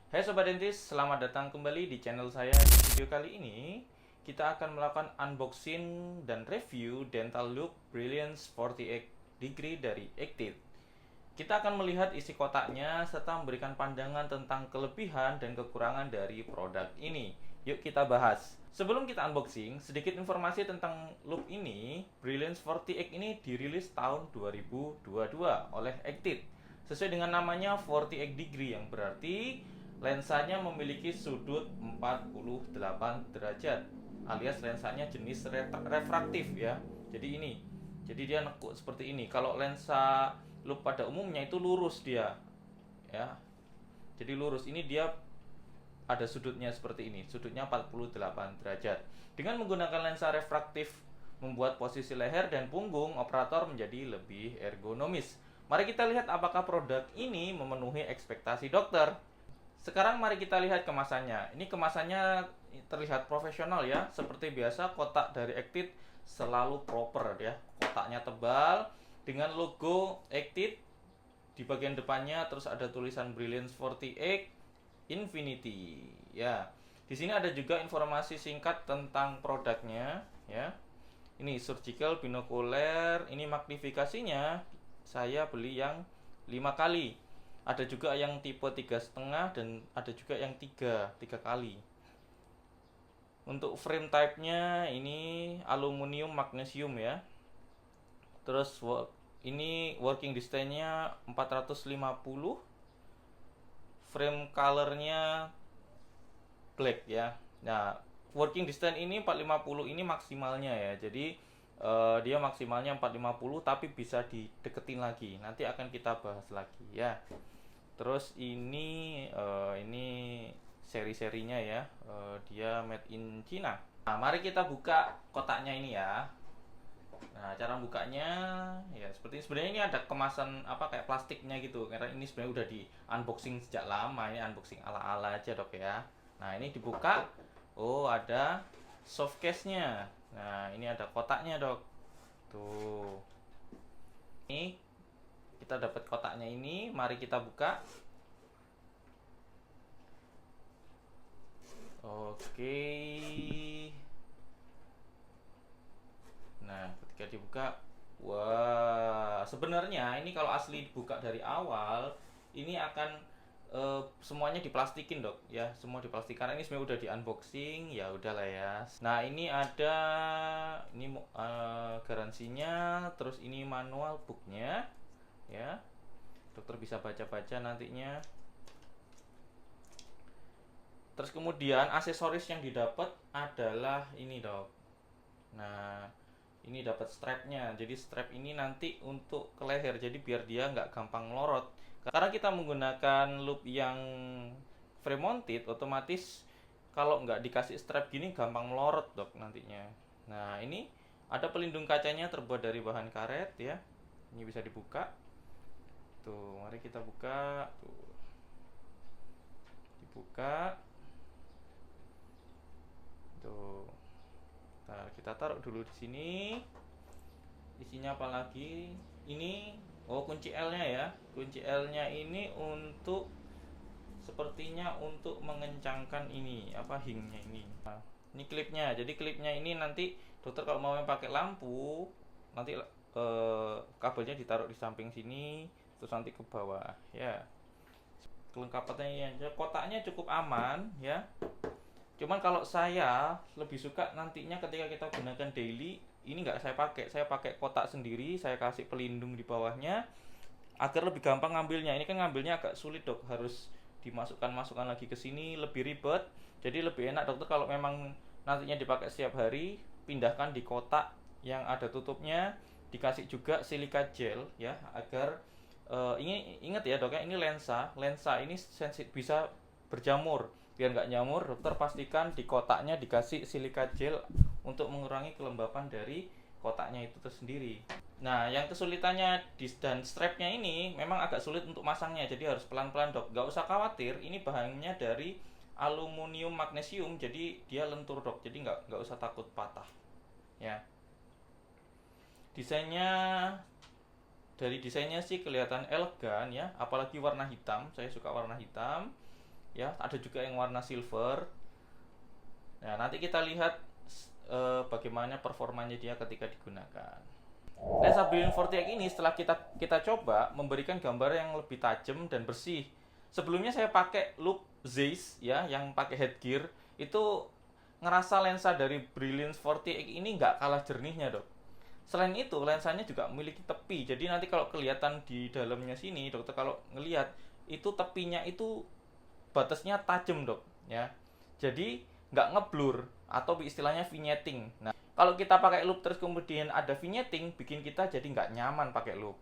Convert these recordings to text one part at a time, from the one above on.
Hai Sobat Dentis, selamat datang kembali di channel saya. Di video kali ini, kita akan melakukan unboxing dan review Dental Loop Brilliance 48 Degree dari Active. Kita akan melihat isi kotaknya serta memberikan pandangan tentang kelebihan dan kekurangan dari produk ini. Yuk kita bahas. Sebelum kita unboxing, sedikit informasi tentang loop ini. Brilliance 48 ini dirilis tahun 2022 oleh Active. Sesuai dengan namanya 48 degree yang berarti lensanya memiliki sudut 48 derajat alias lensanya jenis refraktif ya. Jadi dia nekuk seperti ini. Kalau lensa loop pada umumnya itu lurus dia ya. Jadi lurus, ini dia ada sudutnya seperti ini. Sudutnya 48 derajat. Dengan menggunakan lensa refraktif membuat posisi leher dan punggung operator menjadi lebih ergonomis. Mari kita lihat apakah produk ini memenuhi ekspektasi dokter. Sekarang mari kita lihat kemasannya. Ini kemasannya terlihat profesional ya. Seperti biasa kotak dari Active selalu proper ya. Kotaknya tebal dengan logo Active di bagian depannya, terus ada tulisan Brilliance 48 Infinity ya. Di sini ada juga informasi singkat tentang produknya ya. Ini surgical binocular, ini magnifikasinya saya beli yang 5 kali. Ada juga yang tipe 3,5 dan ada juga yang 3 kali. Untuk frame type-nya ini aluminium magnesium ya. Terus ini working distance-nya 450. Frame color-nya black ya. Nah, working distance ini 450 ini maksimalnya ya. Jadi dia maksimalnya 450 tapi bisa dideketin lagi. Nanti akan kita bahas lagi ya. Terus ini seri-serinya ya. Dia made in China. Nah, mari kita buka kotaknya ini ya. Nah, cara bukanya ya seperti ini. Sebenarnya ini ada kemasan apa kayak plastiknya gitu. Karena ini sebenarnya udah di unboxing sejak lama. Ini unboxing ala-ala aja, Dok ya. Nah, ini dibuka. Oh, ada soft case-nya. Nah, ini ada kotaknya, Dok. Tuh. Ini kita dapat kotaknya ini. Mari kita buka. Oke. Nah, ketika dibuka, wah, sebenarnya ini kalau asli dibuka dari awal, ini akan semuanya diplastikin, Dok. Ya, semua diplastikin karena ini sebenarnya udah di unboxing, ya udahlah ya. Nah, ini ada ini garansinya, terus ini manual booknya ya. Dokter bisa baca-baca nantinya. Terus kemudian aksesoris yang didapat adalah ini, Dok. Nah, ini dapat strapnya. Jadi strap ini nanti untuk ke leher. Jadi biar dia nggak gampang melorot. Karena kita menggunakan loop yang frame mounted, otomatis kalau nggak dikasih strap gini gampang melorot, Dok, nantinya. Nah, ini ada pelindung kacanya terbuat dari bahan karet ya. Ini bisa dibuka. Tuh, mari kita buka. Tuh. Dibuka. Tuh. Nah, kita taruh dulu di sini. Isinya apa lagi? Ini kunci L-nya ya. Kunci L-nya ini untuk sepertinya untuk mengencangkan ini apa hingnya ini. Nah, ini klipnya. Jadi klipnya ini nanti dokter kalau mau pakai lampu nanti kabelnya ditaruh di samping sini terus nanti ke bawah ya. Kelengkapannya ya, kotaknya cukup aman ya. Cuman kalau saya lebih suka nantinya ketika kita gunakan daily, ini nggak saya pakai kotak sendiri, saya kasih pelindung di bawahnya agar lebih gampang ngambilnya. Ini kan ngambilnya agak sulit, Dok, harus dimasukkan lagi ke sini, lebih ribet. Jadi lebih enak dokter kalau memang nantinya dipakai setiap hari, pindahkan di kotak yang ada tutupnya, dikasih juga silika gel ya agar ini ingat ya, Dok ya, ini lensa ini bisa berjamur. Biar nggak nyamur, dokter pastikan di kotaknya dikasih silika gel untuk mengurangi kelembapan dari kotaknya itu tersendiri. Nah, yang kesulitannya dan strapnya ini memang agak sulit untuk masangnya, jadi harus pelan-pelan, Dok. Nggak usah khawatir, ini bahannya dari aluminium magnesium, jadi dia lentur, Dok. Jadi nggak usah takut patah. Ya. Desainnya Dari desainnya sih kelihatan elegan ya, apalagi warna hitam. Saya suka warna hitam. ya, ada juga yang warna silver. Nah, nanti kita lihat bagaimana performanya dia ketika digunakan. Lensa Brilliant 40x ini setelah kita coba memberikan gambar yang lebih tajam dan bersih. Sebelumnya saya pakai loop Zeiss ya, yang pakai headgear, itu ngerasa lensa dari Brilliant 40x ini nggak kalah jernihnya, Dok. Selain itu, lensanya juga memiliki tepi. Jadi nanti kalau kelihatan di dalamnya sini, dokter kalau ngelihat itu tepinya itu batasnya tajam, Dok, ya. Jadi nggak ngeblur atau istilahnya vignetting. Nah, kalau kita pakai loop terus kemudian ada vignetting, bikin kita jadi nggak nyaman pakai loop.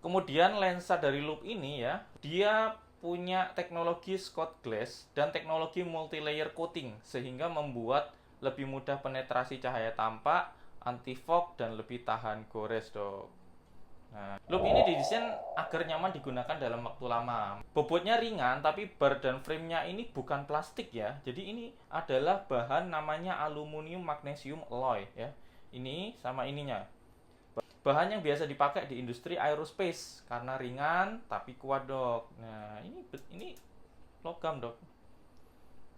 Kemudian lensa dari loop ini ya, dia punya teknologi Scott Glass dan teknologi multi-layer coating sehingga membuat lebih mudah penetrasi cahaya tampak, anti fog, dan lebih tahan gores, Dok. Nah, loop ini didesain agar nyaman digunakan dalam waktu lama. Bobotnya ringan, tapi bar dan frame-nya ini bukan plastik ya. Jadi ini adalah bahan namanya aluminium magnesium alloy ya. Ini sama ininya. Bahan yang biasa dipakai di industri aerospace karena ringan tapi kuat, Dok. Nah, ini logam, Dok.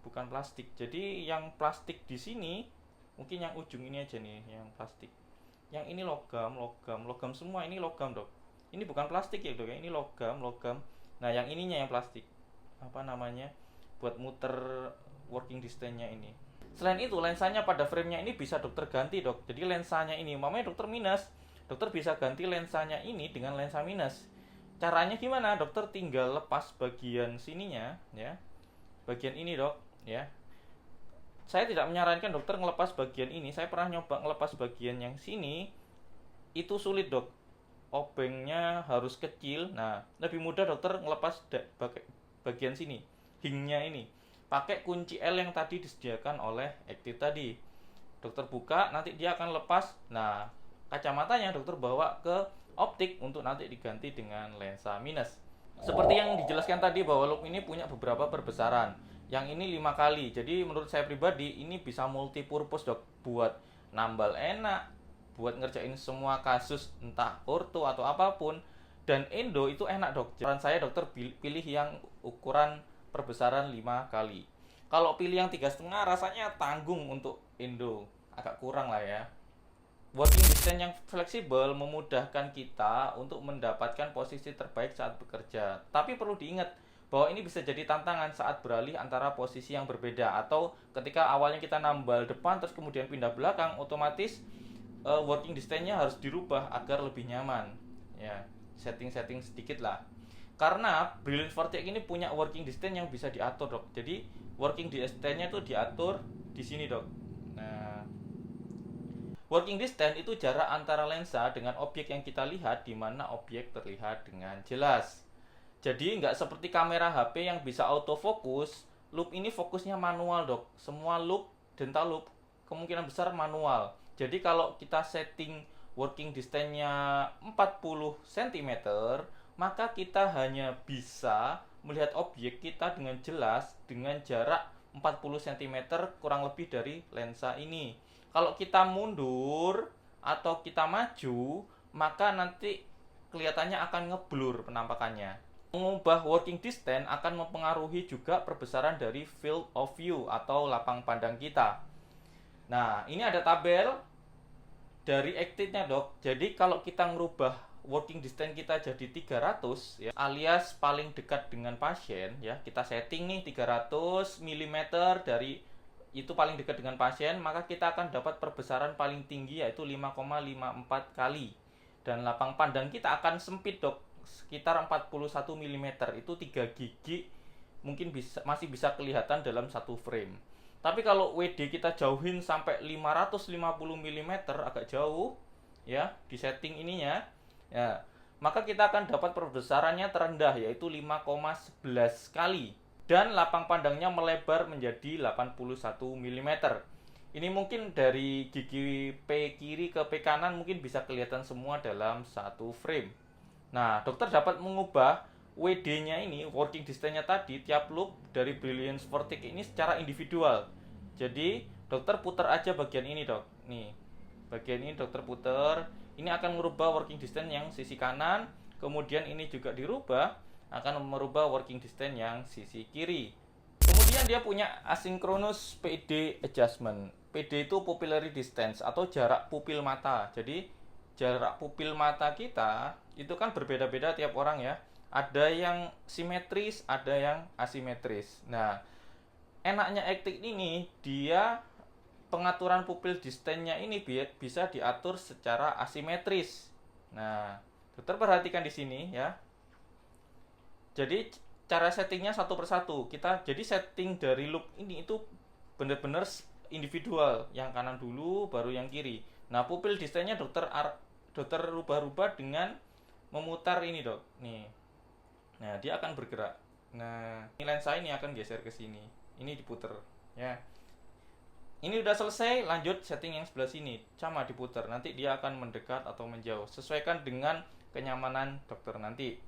Bukan plastik. Jadi yang plastik di sini mungkin yang ujung ini aja nih yang plastik. Yang ini logam semua, ini logam, Dok. Ini bukan plastik ya, Dok. Ini logam. Nah, yang ininya yang plastik. Apa namanya? Buat muter working distance-nya ini. Selain itu, lensanya pada frame-nya ini bisa dokter ganti, Dok. Jadi lensanya ini, mamanya dokter minus, dokter bisa ganti lensanya ini dengan lensa minus. Caranya gimana? Dokter tinggal lepas bagian sininya, ya. Bagian ini, Dok, ya. Saya tidak menyarankan dokter ngelepas bagian ini. Saya pernah nyoba ngelepas bagian yang sini, itu sulit, Dok. Obengnya harus kecil. Nah, lebih mudah dokter ngelepas bagian sini, hingnya ini. Pakai kunci L yang tadi disediakan oleh Active tadi. Dokter buka, nanti dia akan lepas. Nah, kacamatanya dokter bawa ke optik untuk nanti diganti dengan lensa minus. Seperti yang dijelaskan tadi bahwa loop ini punya beberapa perbesaran. Yang ini 5 kali. Jadi menurut saya pribadi ini bisa multi purpose, Dok. Buat nambal enak, buat ngerjain semua kasus entah orto atau apapun. Dan endo itu enak, Dok. Saran saya dokter pilih yang ukuran perbesaran 5 kali. Kalau pilih yang 3,5 rasanya tanggung untuk endo. Agak kurang lah ya. Working distance yang fleksibel memudahkan kita untuk mendapatkan posisi terbaik saat bekerja. Tapi perlu diingat bahwa ini bisa jadi tantangan saat beralih antara posisi yang berbeda. Atau ketika awalnya kita nambal depan terus kemudian pindah belakang, otomatis working distance-nya harus dirubah agar lebih nyaman. Ya, setting-setting sedikit lah. Karena Brilliant 40x ini punya working distance yang bisa diatur, Dok. Jadi working distance-nya itu diatur di sini, Dok. Nah, working distance itu jarak antara lensa dengan objek yang kita lihat, di mana objek terlihat dengan jelas. Jadi nggak seperti kamera HP yang bisa autofocus, loop ini fokusnya manual, Dok. Semua loop, dental loop, kemungkinan besar manual. Jadi kalau kita setting working distance-nya 40 cm, maka kita hanya bisa melihat objek kita dengan jelas dengan jarak 40 cm kurang lebih dari lensa ini. Kalau kita mundur atau kita maju, maka nanti kelihatannya akan ngeblur penampakannya. Mengubah working distance akan mempengaruhi juga perbesaran dari field of view atau lapang pandang kita. Nah, ini ada tabel dari Active-nya, Dok. Jadi kalau kita ngerubah working distance kita jadi 300 ya, alias paling dekat dengan pasien ya, kita setting nih 300 mm dari itu paling dekat dengan pasien, maka kita akan dapat perbesaran paling tinggi yaitu 5,54 kali. Dan lapang pandang kita akan sempit, Dok, sekitar 41 mm. Itu 3 gigi mungkin masih bisa kelihatan dalam satu frame. Tapi kalau WD kita jauhin sampai 550 mm, agak jauh ya di setting ininya ya, maka kita akan dapat perbesarannya terendah yaitu 5,11 kali. Dan lapang pandangnya melebar menjadi 81 mm. Ini mungkin dari gigi P kiri ke P kanan mungkin bisa kelihatan semua dalam satu frame. Nah, dokter dapat mengubah WD-nya ini, working distance-nya tadi, tiap loop dari Brilliant 40x ini secara individual. Jadi, dokter putar aja bagian ini, Dok. Nih, bagian ini dokter putar. Ini akan merubah working distance yang sisi kanan. Kemudian ini juga dirubah akan merubah working distance yang sisi kiri. Kemudian dia punya asynchronous PD adjustment. PD itu pupillary distance atau jarak pupil mata. Jadi jarak pupil mata kita itu kan berbeda-beda tiap orang ya. Ada yang simetris, ada yang asimetris. Nah, enaknya Actix ini dia pengaturan pupil distance-nya ini bisa diatur secara asimetris. Nah, dokter perhatikan di sini ya. Jadi cara settingnya satu persatu. Jadi setting dari loop ini itu benar-benar individual. Yang kanan dulu, baru yang kiri. Nah, pupil distance-nya dokter rubah-rubah dengan memutar ini dok. Nih. Nah, dia akan bergerak. Nah, ini lensa ini akan geser ke sini. Ini diputer ya. Ini udah selesai, lanjut setting yang sebelah sini. Sama diputar. Nanti dia akan mendekat atau menjauh. Sesuaikan dengan kenyamanan dokter nanti.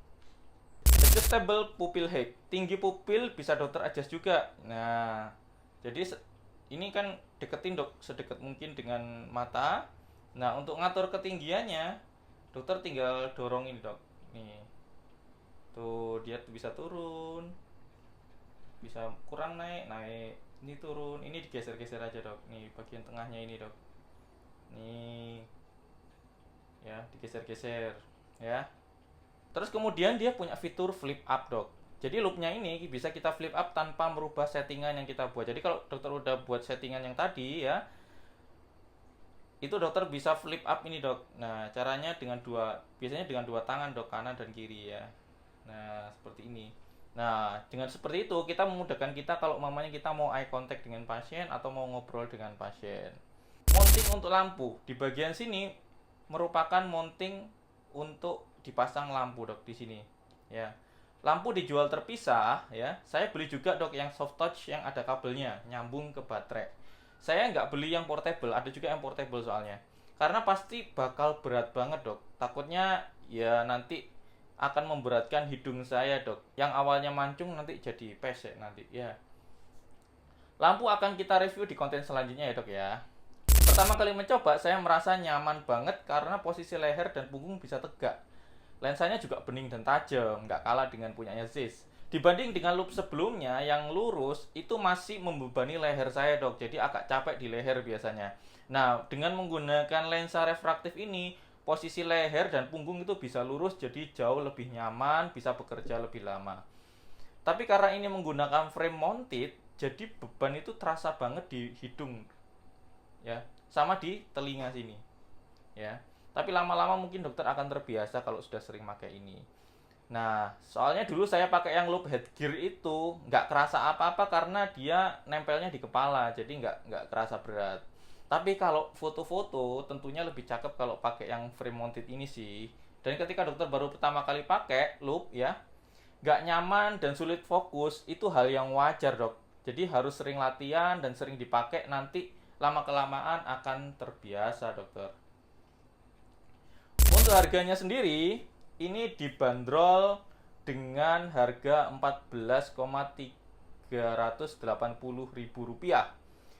Adjustable pupil height. Tinggi pupil bisa dokter adjust juga. Nah, jadi ini kan deketin dok sedekat mungkin dengan mata. Nah, untuk ngatur ketinggiannya, dokter tinggal dorong ini dok. Nih, tuh dia bisa turun, bisa kurang naik, ini turun, ini digeser-geser aja dok. Nih bagian tengahnya ini dok. Nih, ya digeser-geser, ya. Terus kemudian dia punya fitur flip up dok. Jadi loopnya ini bisa kita flip up tanpa merubah settingan yang kita buat. Jadi kalau dokter udah buat settingan yang tadi ya, itu dokter bisa flip up ini dok. Nah caranya biasanya dengan dua tangan dok, kanan dan kiri ya. Nah seperti ini. Nah dengan seperti itu kita memudahkan kita kalau mamanya kita mau eye contact dengan pasien atau mau ngobrol dengan pasien. Mounting untuk lampu di bagian sini merupakan mounting untuk dipasang lampu dok di sini ya. Lampu dijual terpisah ya. Saya beli juga dok yang soft touch yang ada kabelnya nyambung ke baterai. Saya nggak beli yang portable, ada juga yang portable soalnya. Karena pasti bakal berat banget dok. Takutnya ya nanti akan memberatkan hidung saya dok. Yang awalnya mancung nanti jadi pesek nanti ya. Lampu akan kita review di konten selanjutnya ya dok ya. Pertama kali mencoba saya merasa nyaman banget karena posisi leher dan punggung bisa tegak. Lensanya juga bening dan tajam, nggak kalah dengan punyanya Zeiss. Dibanding dengan loop sebelumnya yang lurus, itu masih membebani leher saya dok, jadi agak capek di leher biasanya. Nah, dengan menggunakan lensa refraktif ini, posisi leher dan punggung itu bisa lurus, jadi jauh lebih nyaman, bisa bekerja lebih lama. Tapi karena ini menggunakan frame mounted, jadi beban itu terasa banget di hidung, ya, sama di telinga sini, ya. Tapi lama-lama mungkin dokter akan terbiasa kalau sudah sering pakai ini. Nah, soalnya dulu saya pakai yang loop headgear itu nggak kerasa apa-apa karena dia nempelnya di kepala, jadi nggak kerasa berat. Tapi kalau foto-foto tentunya lebih cakep kalau pakai yang frame mounted ini sih. Dan ketika dokter baru pertama kali pakai loop ya, nggak nyaman dan sulit fokus, itu hal yang wajar dok. Jadi harus sering latihan dan sering dipakai, nanti lama-kelamaan akan terbiasa dokter. Untuk harganya sendiri, ini dibanderol dengan harga Rp14,380.000.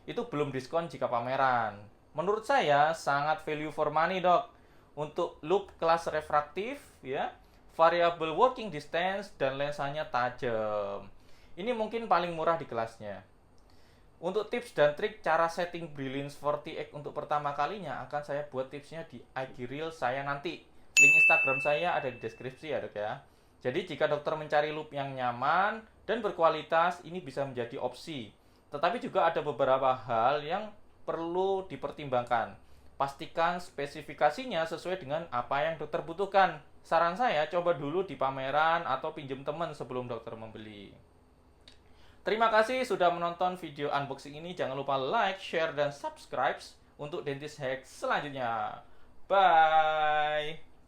Itu belum diskon jika pameran. Menurut saya sangat value for money dok. Untuk loop kelas refraktif ya, variable working distance dan lensanya tajam. Ini mungkin paling murah di kelasnya. Untuk tips dan trik cara setting Brilliance 40X untuk pertama kalinya akan saya buat tipsnya di IG Reel saya nanti. Link Instagram saya ada di deskripsi ya dok ya. Jadi jika dokter mencari loop yang nyaman dan berkualitas, ini bisa menjadi opsi. Tetapi juga ada beberapa hal yang perlu dipertimbangkan. Pastikan spesifikasinya sesuai dengan apa yang dokter butuhkan. Saran saya coba dulu di pameran atau pinjam teman sebelum dokter membeli. Terima kasih sudah menonton video unboxing ini. Jangan lupa like, share, dan subscribe untuk Dentist Hack selanjutnya. Bye!